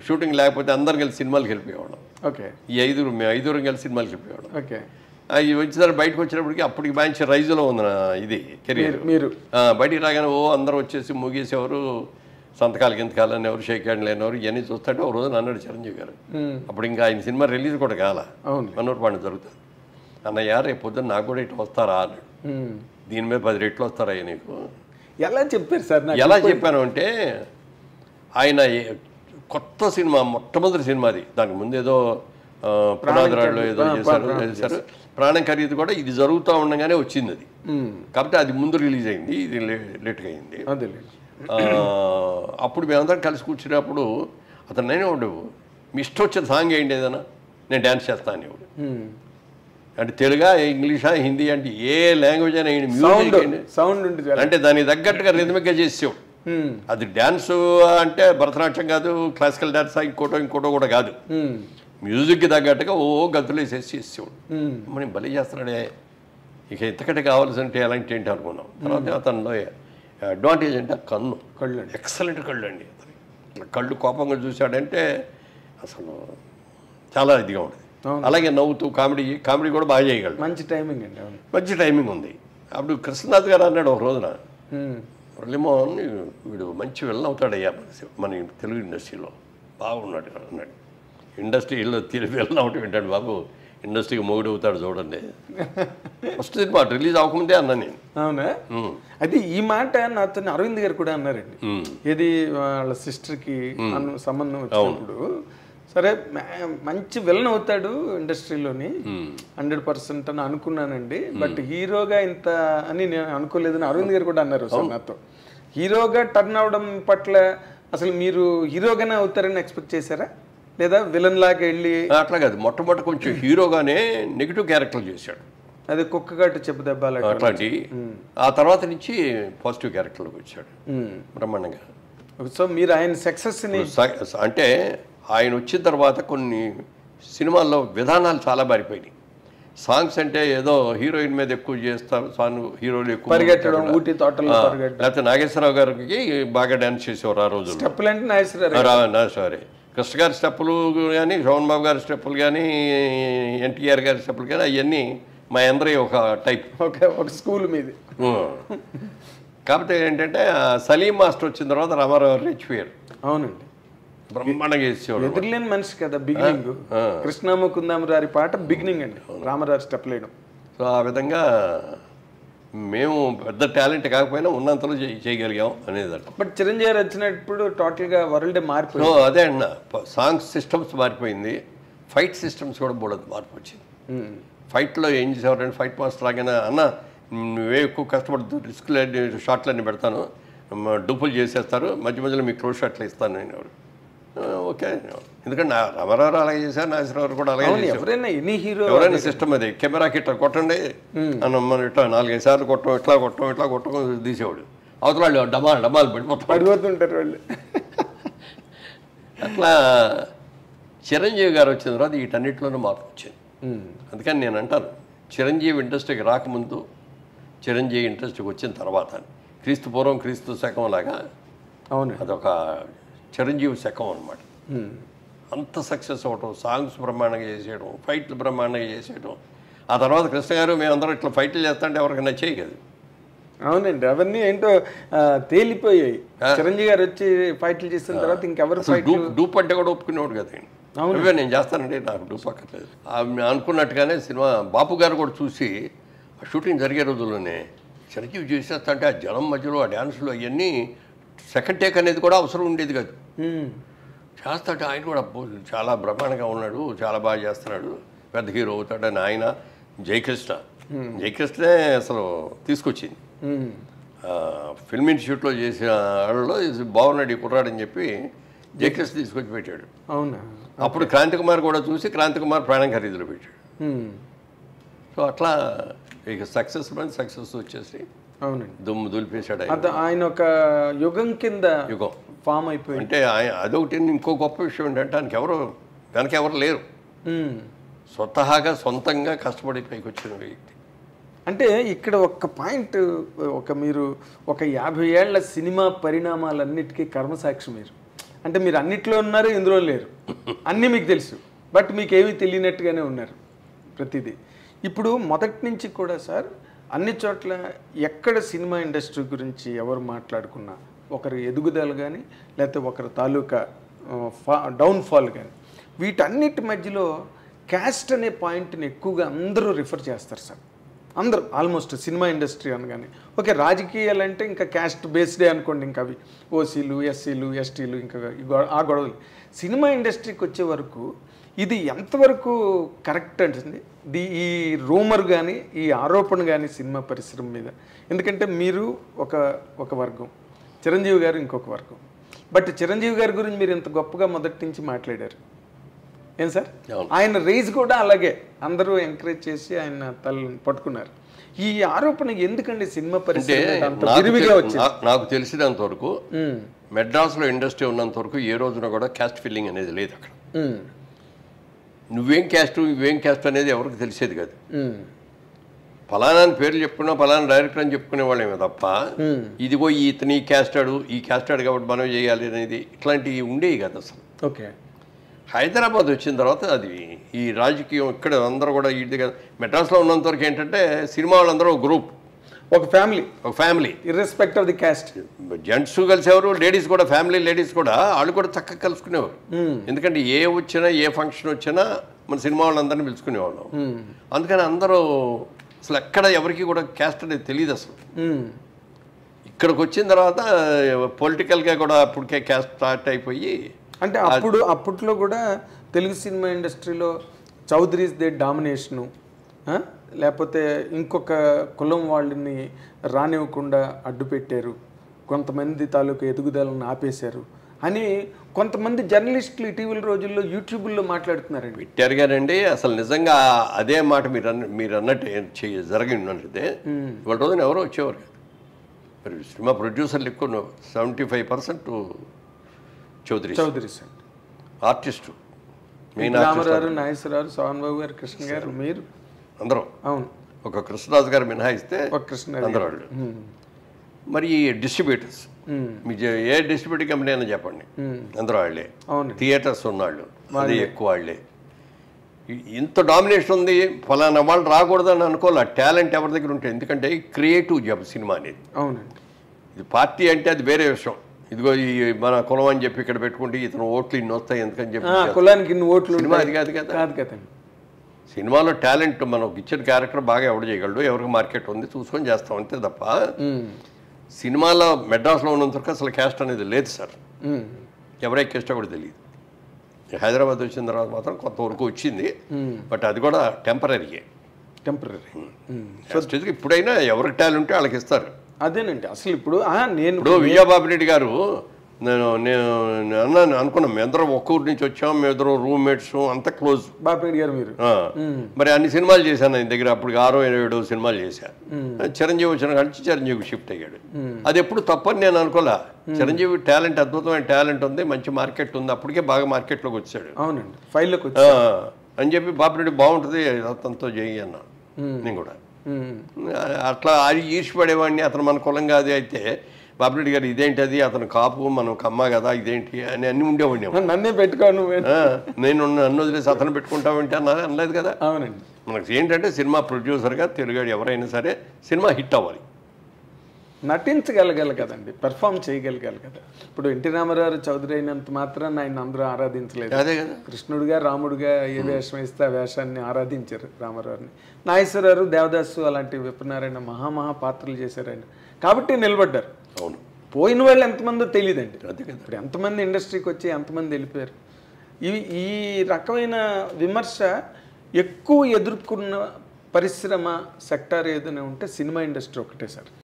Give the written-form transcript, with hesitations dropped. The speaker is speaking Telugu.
షూటింగ్ లేకపోతే అందరం కలిసి సినిమాలకు వెళ్ళిపోయేవాళ్ళం. ఓకే. మేము ఐదుగురం కలిసి సినిమాలకు వెళ్ళిపోయేవాళ్ళం. ఓకే. అవి వచ్చిన బయటకు వచ్చినప్పటికి అప్పటికి మంచి రైజులో ఉంది నా ఇది కెరీర్. మీరు బయటికి రాగానే అందరూ వచ్చేసి ముగేసేవారు, సంతకాలు గింతకాలు అనేవారు, షేక్ హ్యాండ్ లేనివారు, ఇవన్నీ చూస్తుంటే ఒక రోజు అన్నాడు చిరంజీవి గారు. అప్పుడు ఇంకా ఆయన సినిమా రిలీజ్ కూడా కాల, మనోరు పండుగ జరుగుతుంది. అన్నయ్య రేపు పొద్దున్న నాకు కూడా ఇట్లా వస్తారా అన్నాడు. దీని మీద 10 రెట్లు వస్తారయ్యా నీకు. ఎలా చెప్పారు సార్? ఎలా చెప్పాను అంటే, ఆయన కొత్త సినిమా, మొట్టమొదటి సినిమాది, దానికి ముందు ఏదో పునాదిరాళ్ళు ఏదో చేశారు. ప్రాణం ఖరీదు కూడా ఇది జరుగుతూ ఉండగానే వచ్చింది అది. కాబట్టి అది ముందు రిలీజ్ అయింది, ఇది లేట్గా అయింది. అప్పుడు మేమందరం కలిసి కూర్చున్నప్పుడు అతను నేనే ఉండవు, మీ ఇష్టం వచ్చిన సాంగ్ ఏంటి ఏదైనా, నేను డ్యాన్స్ చేస్తాను ఇవ్వడు. అంటే తెలుగా, ఇంగ్లీషా, హిందీ, అంటే ఏ లాంగ్వేజ్ అయినా మ్యూజిక్ అంటే దానికి తగ్గట్టుగా రిథమిక్గా చేసేవాడు. అది డ్యాన్స్ అంటే భరతనాట్యం కాదు, క్లాసికల్ డ్యాన్స్ ఇంకోటో కూడా కాదు, మ్యూజిక్కి తగ్గట్టుగా గంతులు వేసేసి చేసేవాడు. మనం బలి చేస్తున్నాడే, ఇక ఇంతకంటే కావాల్సింటే ఎలాంటి ఏంటి అనుకున్నాం. తర్వాత అతనిలో అడ్వాంటేజ్ అంటే కళ్ళు ఎక్సలెంట్ కళ్ళు అండి. కళ్ళు కోపంగా చూశాడంటే అసలు చాలా ఇదిగా ఉంటుంది. అలాగే నవ్వుతూ కామెడీ కూడా బాగా చేయగలడు. మంచి టైమింగ్ అండి. మంచి టైమింగ్ ఉంది. అప్పుడు కృష్ణనాథ్ గారు అన్నాడు ఒక రోజున, మురళీమోహన్ వీడు మంచి విలన్ అవుతాడయ్యా మన తెలుగు ఇండస్ట్రీలో, బాగున్నాడు అన్నాడు. ఇండస్ట్రీలో విలన్ అవటం ఏంటాడు బాబు, ఇండస్ట్రీకి మొగుడు అవుతాడు చూడండి. ఫస్ట్ సినిమా రిలీజ్ అవ్వకముందే అన్నా నేను. అవునా? అయితే ఈ మాట నాతో అరవింద్ గారు కూడా అన్నారండి. ఇది వాళ్ళ సిస్టర్కి సంబంధం వచ్చినప్పుడు, సరే మంచి విలన్ అవుతాడు ఇండస్ట్రీలోని 100% అని అనుకున్నానండి, బట్ హీరోగా ఇంత అని నేను అనుకోలేదని అరవింద్ గారు కూడా అన్నారు సార్ నాతో. హీరోగా టర్న్ అవడం పట్ల అసలు మీరు హీరోగానే అవుతారని ఎక్స్పెక్ట్ చేశారా, లేదా విలన్ లాగా వెళ్ళి? అట్లా కాదు, మొట్టమొదటి కొంచెం హీరోగానే నెగిటివ్ క్యారెక్టర్ చేశాడు. అదే కుక్కగాటు చెప్పు దెబ్బలు అట్లాంటి. ఆ తర్వాత నుంచి పాజిటివ్ క్యారెక్టర్లోకి వచ్చాడు బ్రహ్మాండంగా. సో మీరు ఆయన సక్సెస్ని అంటే ఆయన వచ్చిన తర్వాత కొన్ని సినిమాల్లో విధానాలు చాలా మారిపోయినాయి. సాంగ్స్ అంటే ఏదో హీరోయిన్ మీద ఎక్కువ చేస్తారు, సాంగ్ హీరోలు ఎక్కువ పరిగెట్టడం, ఊటీ తోటలో పరిగెట్టడం. లేకపోతే నాగేశ్వరరావు గారికి బాగా డ్యాన్స్ చేసేవారు ఆ రోజు. స్టెప్పులు అంటే నాగేశ్వరరావు, కృష్ణ గారి స్టెప్పులు కానీ, శోభన్ బాబు గారి స్టెప్పులు కానీ, ఎన్టీఆర్ గారి స్టెప్పులు కానీ, అవన్నీ మా అందరి ఒక టైప్, ఒక స్కూల్ మీద. కాకపోతే ఏంటంటే సలీం మాస్టర్ వచ్చిన తర్వాత రామారావు గారు రెచ్చిపోయారు. అవునండి, బ్రహ్మాండంగా చేసేవాడు. ఎదురులేని మనిషి కదా బిగినింగ్. కృష్ణముకుందామరారి పాట బిగినింగ్ అండి, రామరాజు స్టెప్ లేయడం. సో ఆ విధంగా మేము పెద్ద టాలెంట్ కాకపోయినా ఉన్నంతలో చేయగలిగాం అనేది అంట. బట్ చిరంజీవి గారు వచ్చినప్పుడు టోటల్గా వరల్డ్ మారిపోయింది. అదే అన్న, సాంగ్స్ సిస్టమ్స్ మారిపోయింది, ఫైట్ సిస్టమ్స్ కూడా బోడదు మార్పు వచ్చింది. ఫైట్లో ఏం చేసేవారంటే, ఫైట్ మాస్టర్ లాగానే అన్న నువ్వే ఎక్కువ కష్టపడుతూ రిస్క్లు షాట్లన్నీ పెడతాను, డూపులు చేసేస్తారు, మధ్య మధ్యలో మీకు క్లోజ్ షాట్లు ఇస్తాను నేను. ఎవరు ఓకే, ఎందుకంటే రామారావు అలాగే చేశారు, నాగేశ్వరరావు కూడా అలాగే చేశారు. ఎవరైనా సిస్టమ్ అది, కెమెరాకి ఇట్లా కొట్టండి అన్న, మనం ఇట్లా 4-5 సార్లు కొట్టం, ఇట్లా కొట్టం తీసేవాడు. అవతల వాళ్ళు డమాలు పడిపోతుంటారు వాళ్ళు. అట్లా చిరంజీవి గారు వచ్చిన తర్వాత వీటన్నిటిలోనూ మార్పు వచ్చింది. అందుకని నేను అంటాను, చిరంజీవి ఇండస్ట్రీకి రాకముందు, చిరంజీవి ఇండస్ట్రీకి వచ్చిన తర్వాత, క్రీస్తు పూర్వం క్రీస్తు శకం లాగా అవును, అదొక చిరంజీవి శకం అనమాట. అంత సక్సెస్ అవ్వటం, సాంగ్స్ బ్రహ్మాండంగా చేసేయడం, ఫైట్లు బ్రహ్మాండంగా చేసేయడం. ఆ తర్వాత కృష్ణ గారు మేమందరం ఇట్లా ఫైట్లు చేస్తుంటే ఎవరికి నచ్చేయి కదా. అవునండి, అవన్నీ ఏంటో తేలిపోయాయి. చిరంజీవి గారు వచ్చి ఫైట్లు చేసిన తర్వాత ఇంకెవరు డూప్ అంటే కూడా ఒప్పుకునేవాడు కదా. అవే నేను చేస్తానండి, నాకు డూప్ అక్కర్లేదు అనుకున్నట్టుగానే సినిమా బాపు గారు కూడా చూసి, షూటింగ్ జరిగే రోజుల్లోనే చిరంజీవి చేసేస్తా అంటే ఆ జనం మధ్యలో ఆ డ్యాన్సులు అవన్నీ సెకండ్ టేక్ అనేది కూడా అవసరం ఉండేది కాదు. చేస్తాడు ఆయన కూడా చాలా బ్రహ్మాండంగా ఉన్నాడు, చాలా బాగా చేస్తున్నాడు, పెద్ద హీరో అవుతాడని ఆయన జయకృష్ణే అసలు తీసుకొచ్చింది. ఫిల్మ్ ఇన్స్టిట్యూట్లో చేసిన వాళ్ళలో బాగున్నాడు ఈ కుర్రాడని చెప్పి జయకృష్ణ తీసుకొచ్చి పెట్టాడు. అవునా? అప్పుడు క్రాంతికుమార్ కూడా చూసి క్రాంతికుమార్ ప్రాణం ఖరీదులో పెట్టాడు. సో అట్లా ఇక సక్సెస్ వచ్చేసి అవునండి దుమ్ము దులిపేశాడు. ఆయన ఒక యుగం కింద ఫామ్ అయిపోయింది. అంటే అదొకటి. ఇంకో గొప్ప విషయం ఏంటంటే వెనక ఎవరు లేరు, స్వతహాగా సొంతంగా కష్టపడి పైకి వచ్చిన వ్యక్తి. అంటే ఇక్కడ ఒక పాయింట్, మీరు ఒక 50 ఏళ్ల సినిమా పరిణామాలన్నిటికీ కర్మసాక్షి మీరు. అంటే మీరు అన్నిట్లో ఉన్నారు, ఇందులో లేరు, అన్నీ మీకు తెలుసు, బట్ మీకు ఏమీ తెలియనట్టుగానే ఉన్నారు ప్రతిదీ. ఇప్పుడు మొదటి నుంచి కూడా సార్ అన్ని చోట్ల ఎక్కడ సినిమా ఇండస్ట్రీ గురించి ఎవరు మాట్లాడుకున్నా ఒకరి ఎదుగుదల కానీ లేకపోతే ఒకరి తాలూకా డౌన్ఫాల్ కానీ వీటన్నిటి మధ్యలో క్యాస్ట్ అనే పాయింట్ని ఎక్కువగా అందరూ రిఫర్ చేస్తారు సార్. అందరూ ఆల్మోస్ట్ సినిమా ఇండస్ట్రీ అనగానే ఓకే, రాజకీయాలు అంటే ఇంకా క్యాస్ట్ బేస్డే అనుకోండి, ఇంకా అవి ఓసీలు, ఎస్సీలు, ఎస్టీలు, ఇంకా ఆ గొడవలు. సినిమా ఇండస్ట్రీకి వచ్చే వరకు ఇది ఎంతవరకు కరెక్ట్ అంటుంది ఈ రూమర్ కానీ ఈ ఆరోపణ కానీ సినిమా పరిశ్రమ మీద? ఎందుకంటే మీరు ఒక వర్గం, చిరంజీవి గారు ఇంకొక వర్గం. బట్ చిరంజీవి గారి గురించి మీరు ఇంత గొప్పగా మొదటి నుంచి మాట్లాడారు ఏం సార్? ఆయన రేజ్ కూడా అలాగే అందరూ ఎంకరేజ్ చేసి ఆయన తలని పట్టుకున్నారు. ఈ ఆరోపణ ఎందుకండి సినిమా పరిస్థితి? నాకు తెలిసినంత వరకు మెడ్రాస్లో ఇండస్ట్రీ ఉన్నంత వరకు ఏ రోజున కూడా క్యాస్ట్ ఫిల్లింగ్ అనేది లేదు అక్కడ. నువ్వేం క్యాస్ట్ అనేది ఎవరికి తెలిసేది కాదు. ఫలానా పేర్లు చెప్పుకున్నా ఫలానా డైరెక్టర్ అని చెప్పుకునే వాళ్ళేమో తప్ప ఇదిగో ఇతని ఈ క్యాస్ట్ ఆడు కాబట్టి మనం చేయాలి అనేది ఇట్లాంటివి ఉండేవి కదా అసలు. ఓకే, హైదరాబాద్ వచ్చిన తర్వాత అది ఈ రాజకీయం ఇక్కడ అందరూ కూడా ఇది కదా. మెడ్రాస్లో ఉన్నంత వరకు ఏంటంటే సినిమా వాళ్ళందరూ ఒక family irrespective of the caste. Gents కలిసేవారు, లేడీస్ కూడా, లేడీస్ కూడా వాళ్ళు కూడా చక్కగా కలుసుకునేవారు. ఎందుకంటే ఏ ఫంక్షన్ వచ్చినా మన సినిమా వాళ్ళందరినీ పిలుచుకునేవాళ్ళం. అందుకని అందరూ అసలు ఎక్కడ ఎవరికి కూడా క్యాస్ట్ అనేది తెలియదు అసలు. ఇక్కడికి వచ్చిన తర్వాత పొలిటికల్గా కూడా అప్పటికే క్యాస్ట్ స్టార్ట్ అయిపోయి, అంటే అప్పట్లో కూడా తెలుగు సినిమా ఇండస్ట్రీలో చౌదరీస్ దే డామినేషను, లేకపోతే ఇంకొక కులం వాళ్ళని రానివ్వకుండా అడ్డు పెట్టారు, కొంతమంది తాలూకు ఎదుగుదలను ఆపేశారు అని కొంతమంది జర్నలిస్టులు ఇటీవల రోజుల్లో యూట్యూబ్లో మాట్లాడుతున్నారండి. పెట్టారు గారండి. అసలు నిజంగా అదే మాట మీరు అన్నట్టు జరిగినట్లయితే ఇవాళ రోజున ఎవరో వచ్చేవారు. మరి సినిమా ప్రొడ్యూసర్లు ఎక్కువ 75% చౌదరీస్ ఆర్టిస్టు, మెయిన్ రామారావు, నాగేశ్వరరావు, సోహన్ బాబు గారు, కృష్ణ గారు, మీరు అందరూ. అవును, ఒక కృష్ణరాజు గారు మినహాయిస్తే అందరూ వాళ్ళు. మరి డిస్ట్రిబ్యూటర్స్, మీకు ఏ డిస్ట్రిబ్యూటర్ కంపెనీ అయినా చెప్పండి, అందరూ వాళ్ళే. థియేటర్స్ ఉన్నాళ్ళు, అది ఎక్కువ వాళ్ళే. ఇంత డామినేషన్ ఉంది. ఫలానా వాళ్ళు రాకూడదని అనుకోవాలి. టాలెంట్ ఎవరి దగ్గర ఉంటుంది. ఎందుకంటే క్రియేటివ్ జాబ్ సినిమా అనేది. అవునండి. ఇది పార్టీ అంటే అది వేరే విషయం. ఇదిగో ఈ మన కులం అని చెప్పి ఇక్కడ పెట్టుకుంటే ఇతను ఓట్లు ఇన్ని వస్తాయి ఎందుకని చెప్పి కులానికి ఇన్ని ఓట్లు, సినిమా అది కాదు కదా. సినిమాలో టాలెంట్ మనకు ఇచ్చిన క్యారెక్టర్ బాగా ఎవడు చేయగలడు, ఎవరికి మార్కెట్ ఉంది చూసుకొని చేస్తాం అంతే తప్ప సినిమాలో మెడ్రాస్లో ఉన్నంతవరకు అసలు క్యాస్ట్ అనేది లేదు సార్. ఎవరే క్యాస్టో కూడా తెలియదు. హైదరాబాద్ వచ్చిన తర్వాత మాత్రం కొంతవరకు వచ్చింది, బట్ అది కూడా టెంపరీ. ఇప్పుడైనా ఎవరికి టాలెంట్ ఉంటే వాళ్ళకి ఇస్తారు. అదేనండి అసలు. ఇప్పుడు విజయబాబు రెడ్డి గారు నేను అన్నాను అనుకున్నాం, మేము అందరం ఒక్క ఊరి నుంచి వచ్చాం, మేము ఇద్దరు రూమ్మేట్స్, అంత క్లోజ్. బాపిరెడ్డి గారు మీరు మరి అన్ని సినిమాలు చేశాను ఆయన దగ్గర. అప్పుడు 6-7 సినిమాలు చేశాను. చిరంజీవి వచ్చిన కానీ చిరంజీవికి షిఫ్ట్ అయ్యాడు. అది ఎప్పుడు తప్పని నేను అనుకోలే. చిరంజీవి టాలెంట్, అద్భుతమైన టాలెంట్ ఉంది, మంచి మార్కెట్ ఉంది, అప్పటికే బాగా మార్కెట్లోకి వచ్చాడు. అవునండి, ఫైల్లోకి అని చెప్పి బాపిరెడ్డి బాగుంటుంది అతనితో చేయి అన్నా. నేను కూడా అట్లా అది ఈర్షపడేవాడిని. అతను మన కులం కాదు. అయితే బాపిరెడ్డి గారు ఇదేంటి, అది అతను కాపు, మనం కమ్మ కదా, ఇదేంటి అని అన్ని ఉండేవాడిని. నన్నే పెట్టుకోను, నేను నన్ను వదిలేసి అతను పెట్టుకుంటామంటే అనలేదు కదా. అవునండి. మనకు ఏంటంటే సినిమా ప్రొడ్యూసర్గా తెలుగాడు ఎవరైనా సరే సినిమా హిట్ అవ్వాలి, నటించగలగాలి కదండి, పెర్ఫామ్ చేయగలగాలి కదా. ఇప్పుడు ఎన్టీ రామారావు చౌదరి అయినంత మాత్రాన్ని ఆయన అందరూ ఆరాధించలేదు. అదే కదా. కృష్ణుడిగా రాముడిగా ఏ వేషం వేస్తే ఆ వేషాన్ని ఆరాధించారు రామారావుని. నాగేశ్వరరావు, దేవదాసు అలాంటి విప్రనారాయణ మహా పాత్రలు చేశారు ఆయన, కాబట్టి నిలబడ్డారు. అవును. పోయిన వాళ్ళు ఎంతమందో తెలియదండి. ఇప్పుడు ఎంతమంది ఇండస్ట్రీకి వచ్చి ఎంతమంది వెళ్ళిపోయారు. ఈ రకమైన విమర్శ ఎక్కువ ఎదుర్కొన్న పరిశ్రమ సెక్టార్ ఏదైనా ఉంటే సినిమా ఇండస్ట్రీ ఒకటే సార్.